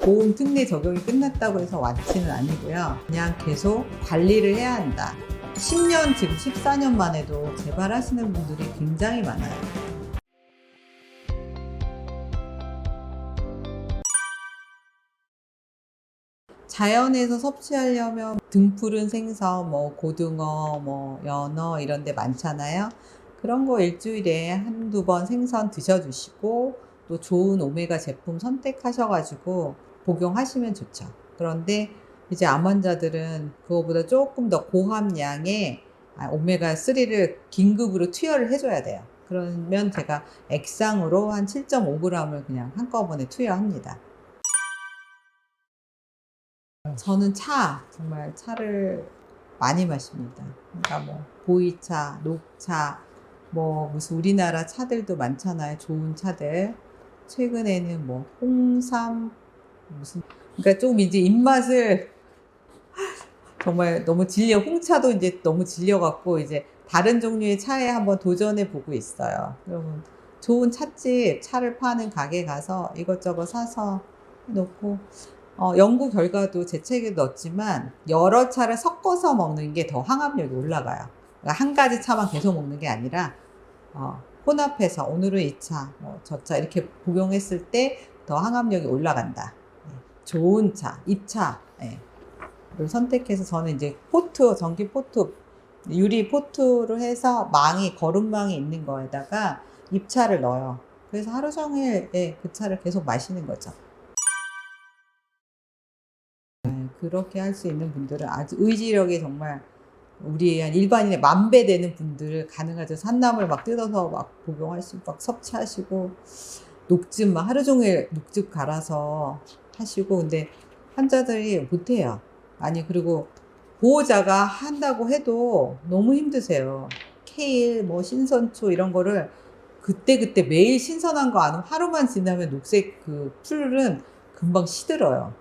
보험 특례 적용이 끝났다고 해서 완치는 아니고요. 그냥 계속 관리를 해야 한다. 10년, 지금 14년만 해도 재발하시는 분들이 굉장히 많아요. 자연에서 섭취하려면 등푸른 생선, 뭐 고등어, 뭐 연어 이런 데 많잖아요. 그런 거 일주일에 한두 번 생선 드셔주시고 또 좋은 오메가 제품 선택하셔가지고 복용하시면 좋죠. 그런데 이제 암 환자들은 그거보다 조금 더 고함량의 오메가3를 긴급으로 투여를 해줘야 돼요. 그러면 제가 액상으로 한 7.5g을 그냥 한꺼번에 투여합니다. 저는 정말 차를 많이 마십니다. 그러니까 뭐 보이차, 녹차, 뭐 무슨 우리나라 차들도 많잖아요. 좋은 차들. 최근에는 뭐 홍삼 무슨, 그러니까 좀 이제 입맛을 정말 너무 홍차도 이제 너무 질려갖고 이제 다른 종류의 차에 한번 도전해 보고 있어요. 여러분 좋은 찻집, 차를 파는 가게 가서 이것저것 사서 놓고 연구 결과도 제 책에 넣었지만 여러 차를 섞어서 먹는 게 더 항암력이 올라가요. 그러니까 한 가지 차만 계속 먹는 게 아니라 혼합해서 오늘은 이 차, 뭐 저 차 이렇게 복용했을 때 더 항암력이 올라간다. 좋은 차, 입차 를 선택해서 저는 이제 전기 포트, 유리 포트로 해서 거름망이 있는 거에다가 입차를 넣어요. 그래서 하루 종일 그 차를 계속 마시는 거죠. 그렇게 할 수 있는 분들은 아주 의지력이 정말 우리 한 일반인의 10,000배 되는 분들 가능하죠. 산나물 막 뜯어서 막 복용하시고 막 섭취하시고 녹즙 막 하루 종일 녹즙 갈아서 하시고. 근데 환자들이 못해요. 아니 그리고 보호자가 한다고 해도 너무 힘드세요. 케일 뭐 신선초 이런 거를 그때 매일 신선한 거 안 하면 하루만 지나면 녹색 그 풀은 금방 시들어요.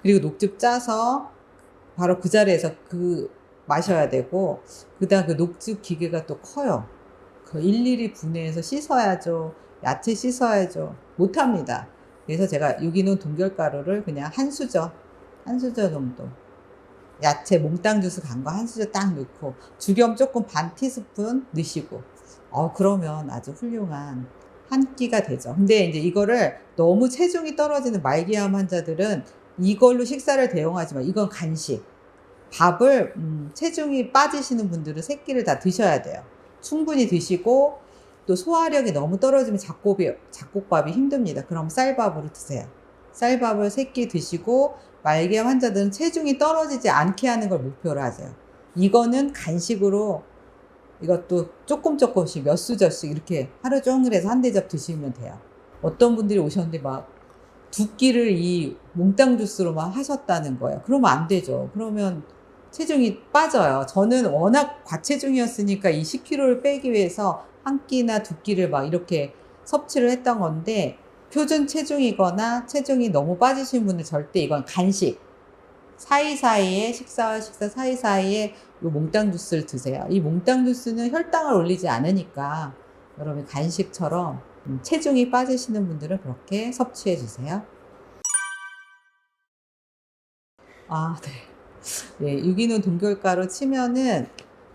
그리고 녹즙 짜서 바로 그 자리에서 마셔야 되고, 그다음 그 녹즙 기계가 또 커요. 그 일일이 분해해서 씻어야죠. 야채 씻어야죠. 못합니다. 그래서 제가 유기농 동결가루를 그냥 한 수저 정도, 야채 몽땅 주스 간 거 한 수저 딱 넣고 죽염 조금 반 티스푼 넣으시고 그러면 아주 훌륭한 한 끼가 되죠. 근데 이제 이거를 너무 체중이 떨어지는 말기암 환자들은 이걸로 식사를 대용하지만 이건 간식. 밥을 체중이 빠지시는 분들은 세 끼를 다 드셔야 돼요. 충분히 드시고 또 소화력이 너무 떨어지면 잡곡밥이 힘듭니다. 그럼 쌀밥으로 드세요. 쌀밥을 3끼 드시고 말기암 환자들은 체중이 떨어지지 않게 하는 걸 목표로 하세요. 이거는 간식으로 이것도 조금씩 몇 수저씩 이렇게 하루 종일 해서 한 대접 드시면 돼요. 어떤 분들이 오셨는데 막 2끼를 이 몽땅 주스로만 하셨다는 거예요. 그러면 안 되죠. 그러면 체중이 빠져요. 저는 워낙 과체중이었으니까 이 10kg를 빼기 위해서 한 끼나 2끼를 막 이렇게 섭취를 했던 건데, 표준 체중이거나 체중이 너무 빠지신 분은 절대 이건 간식 사이사이에 식사와 식사 사이사이에 이 몽땅 주스를 드세요. 이 몽땅 주스는 혈당을 올리지 않으니까 여러분 간식처럼 체중이 빠지시는 분들은 그렇게 섭취해 주세요. 네. 유기농 동결가루 치면은,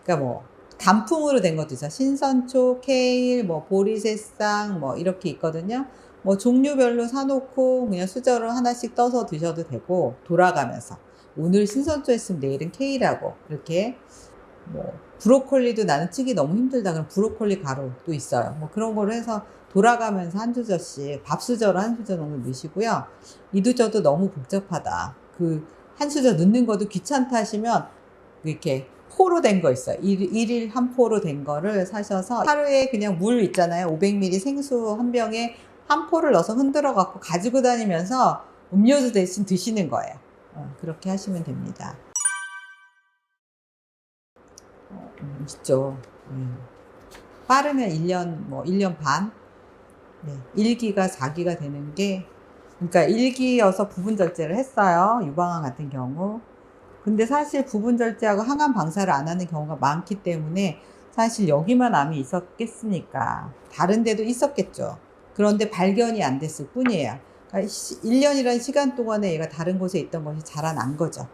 그러니까 뭐 단품으로 된 것도 있어요. 신선초, 케일, 뭐 보리새싹 뭐 이렇게 있거든요. 뭐 종류별로 사놓고 그냥 수저로 하나씩 떠서 드셔도 되고, 돌아가면서 오늘 신선초 했으면 내일은 케일하고 이렇게. 뭐 브로콜리도 나는 찌기 너무 힘들다 그럼 브로콜리 가루도 있어요. 뭐 그런 거로 해서 돌아가면서 한 수저씩 밥수저로 한 수저 정도 넣으시고요. 이두저도 너무 복잡하다, 한 수저 넣는 것도 귀찮다 하시면 이렇게 포로 된 거 있어요. 일일 한 포로 된 거를 사셔서 하루에 그냥 물 있잖아요. 500ml 생수 한 병에 한 포를 넣어서 흔들어 갖고 가지고 다니면서 음료수 대신 드시는 거예요. 그렇게 하시면 됩니다. 있죠. 빠르면 1년 반? 네. 1기가 4기가 되는 게, 그러니까 1기여서 부분 절제를 했어요. 유방암 같은 경우. 근데 사실 부분 절제하고 항암 방사를 안 하는 경우가 많기 때문에 사실 여기만 암이 있었겠습니까? 다른 데도 있었겠죠. 그런데 발견이 안 됐을 뿐이에요. 그러니까 1년이라는 시간 동안에 얘가 다른 곳에 있던 것이 자라난 거죠.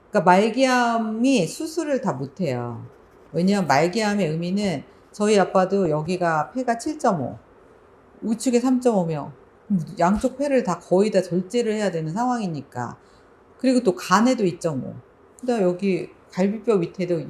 그러니까 말기암이 수술을 다 못해요. 왜냐하면 말기암의 의미는 저희 아빠도 여기가 폐가 7.5, 우측에 3.5면 양쪽 폐를 다 거의 다 절제를 해야 되는 상황이니까. 그리고 또 간에도 2.5. 그다음에 여기 갈비뼈 밑에도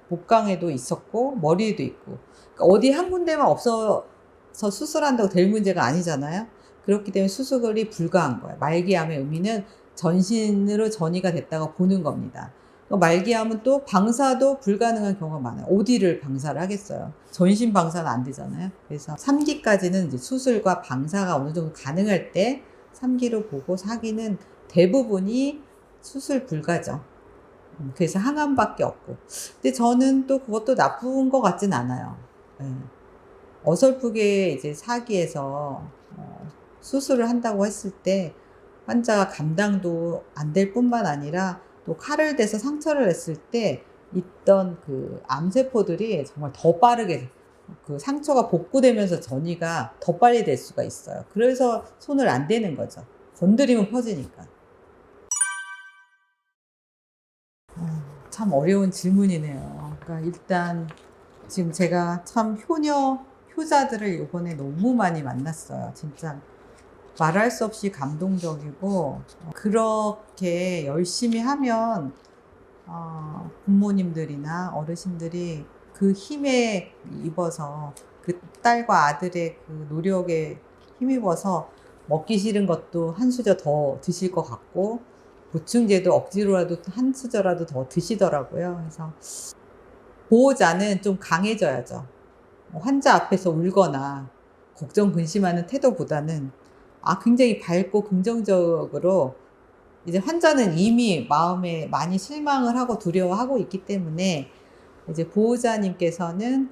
복강에도 있었고 머리에도 있고. 그러니까 어디 한 군데만 없어서 수술한다고 될 문제가 아니잖아요. 그렇기 때문에 수술이 불가한 거예요. 말기암의 의미는 전신으로 전이가 됐다고 보는 겁니다. 말기암은 또 방사도 불가능한 경우가 많아요. 어디를 방사를 하겠어요. 전신 방사는 안 되잖아요. 그래서 3기까지는 이제 수술과 방사가 어느 정도 가능할 때 3기로 보고 4기는 대부분이 수술 불가죠. 그래서 항암밖에 없고. 근데 저는 또 그것도 나쁜 것 같진 않아요. 네. 어설프게 이제 4기에서 수술을 한다고 했을 때 환자가 감당도 안 될 뿐만 아니라 또 칼을 대서 상처를 냈을 때 있던 그 암세포들이 정말 더 빠르게 그 상처가 복구되면서 전이가 더 빨리 될 수가 있어요. 그래서 손을 안 대는 거죠. 건드리면 퍼지니까. 참 어려운 질문이네요. 그러니까 일단 지금 제가 참 효자들을 이번에 너무 많이 만났어요. 진짜 말할 수 없이 감동적이고 그렇게 열심히 하면 부모님들이나 어르신들이 그 힘에 입어서 그 딸과 아들의 그 노력에 힘입어서 먹기 싫은 것도 한 수저 더 드실 것 같고 보충제도 억지로라도 한 수저라도 더 드시더라고요. 그래서 보호자는 좀 강해져야죠. 환자 앞에서 울거나 걱정 근심하는 태도보다는 굉장히 밝고 긍정적으로 이제 환자는 이미 마음에 많이 실망을 하고 두려워하고 있기 때문에 이제 보호자님께서는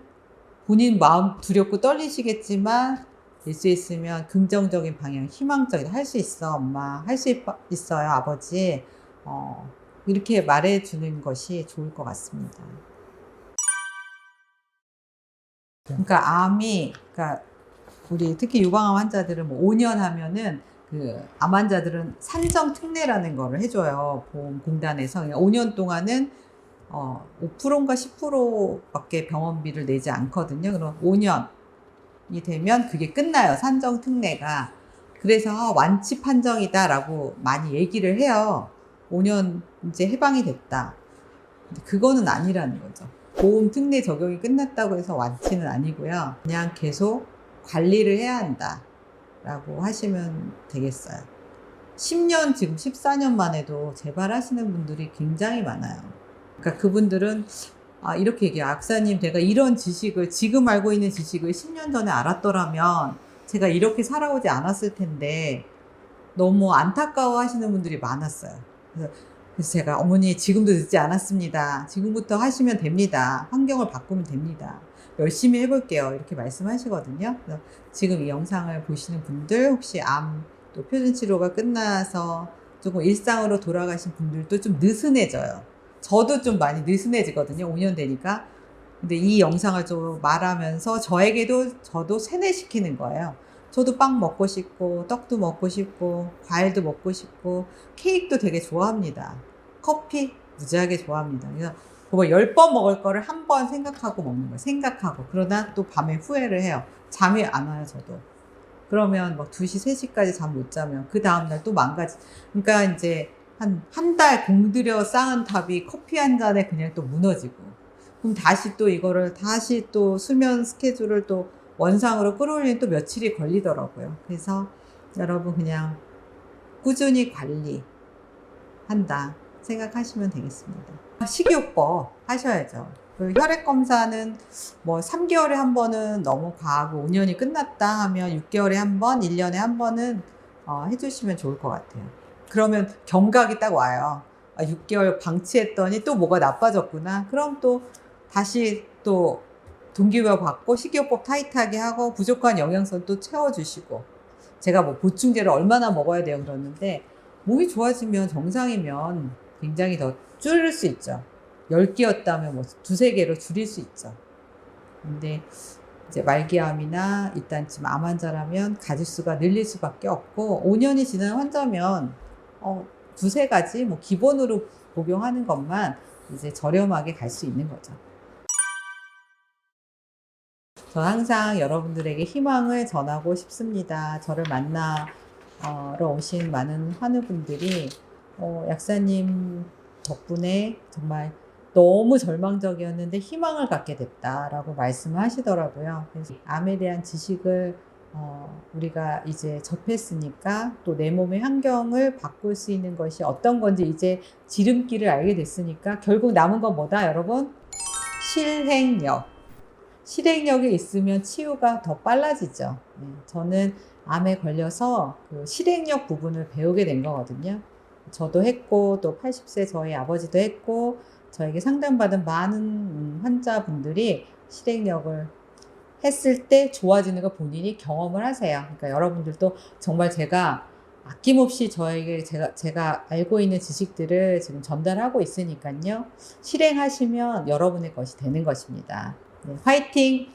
본인 마음 두렵고 떨리시겠지만 될 수 있으면 긍정적인 방향, 희망적인 할 수 있어 엄마, 할 수 있어요 아버지 이렇게 말해주는 것이 좋을 것 같습니다. 그러니까 그러니까 우리 특히 유방암 환자들은 뭐 5년 하면은 그 암 환자들은 산정 특례라는 거를 해줘요. 보험공단에서. 5년 동안은 5%인가 10%밖에 병원비를 내지 않거든요. 그럼 5년이 되면 그게 끝나요. 산정 특례가. 그래서 완치 판정이다라고 많이 얘기를 해요. 5년 이제 해방이 됐다. 근데 그거는 아니라는 거죠. 보험 특례 적용이 끝났다고 해서 완치는 아니고요. 그냥 계속 관리를 해야 한다라고 하시면 되겠어요. 10년, 지금 14년 만에도 재발하시는 분들이 굉장히 많아요. 그러니까 그분들은 이렇게 얘기해요. 악사님, 내가 이런 지식을, 지금 알고 있는 지식을 10년 전에 알았더라면 제가 이렇게 살아오지 않았을 텐데 너무 안타까워 하시는 분들이 많았어요. 그래서 제가 어머니 지금도 늦지 않았습니다. 지금부터 하시면 됩니다. 환경을 바꾸면 됩니다. 열심히 해볼게요. 이렇게 말씀하시거든요. 그래서 지금 이 영상을 보시는 분들 혹시 암 또 표준 치료가 끝나서 조금 일상으로 돌아가신 분들도 좀 느슨해져요. 저도 좀 많이 느슨해지거든요. 5년 되니까. 근데 이 영상을 좀 말하면서 저도 세뇌시키는 거예요. 저도 빵 먹고 싶고 떡도 먹고 싶고 과일도 먹고 싶고 케이크도 되게 좋아합니다. 커피 무지하게 좋아합니다. 그래서 그거 10번 먹을 거를 한 번 생각하고 먹는 거예요. 생각하고. 그러나 또 밤에 후회를 해요. 잠이 안 와요, 저도. 그러면 막 2시, 3시까지 잠 못 자면 그 다음날 또 그러니까 이제 한 달 공들여 쌓은 탑이 커피 한 잔에 그냥 또 무너지고. 그럼 다시 또 이거를 다시 또 수면 스케줄을 또 원상으로 끌어올리면 또 며칠이 걸리더라고요. 그래서 여러분 그냥 꾸준히 관리한다 생각하시면 되겠습니다. 식이요법 하셔야죠. 혈액 검사는 뭐 3개월에 한 번은 너무 과하고 5년이 끝났다 하면 6개월에 한 번, 1년에 한 번은 해주시면 좋을 것 같아요. 그러면 경각이 딱 와요. 6개월 방치했더니 또 뭐가 나빠졌구나. 그럼 또 다시 또 동기부여 받고 식이요법 타이트하게 하고 부족한 영양소 또 채워주시고 제가 뭐 보충제를 얼마나 먹어야 돼요 그러는데 몸이 좋아지면 정상이면 굉장히 더 줄일 수 있죠. 10개였다면 뭐 2-3개로 줄일 수 있죠. 근데 이제 말기암이나 일단 지금 암 환자라면 가짓수가 늘릴 수밖에 없고 5년이 지난 환자면 두세 가지 뭐 기본으로 복용하는 것만 이제 저렴하게 갈 수 있는 거죠. 저는 항상 여러분들에게 희망을 전하고 싶습니다. 저를 만나러 오신 많은 환우분들이 약사님 덕분에 정말 너무 절망적이었는데 희망을 갖게 됐다라고 말씀하시더라고요. 그래서 암에 대한 지식을 우리가 이제 접했으니까 또 내 몸의 환경을 바꿀 수 있는 것이 어떤 건지 이제 지름길을 알게 됐으니까 결국 남은 건 뭐다, 여러분? 실행력. 실행력이 있으면 치유가 더 빨라지죠. 저는 암에 걸려서 그 실행력 부분을 배우게 된 거거든요. 저도 했고 또 80세 저희 아버지도 했고 저에게 상담받은 많은 환자분들이 실행력을 했을 때 좋아지는 거 본인이 경험을 하세요. 그러니까 여러분들도 정말 제가 아낌없이 저에게 제가 알고 있는 지식들을 지금 전달하고 있으니까요. 실행하시면 여러분의 것이 되는 것입니다. 네, 화이팅!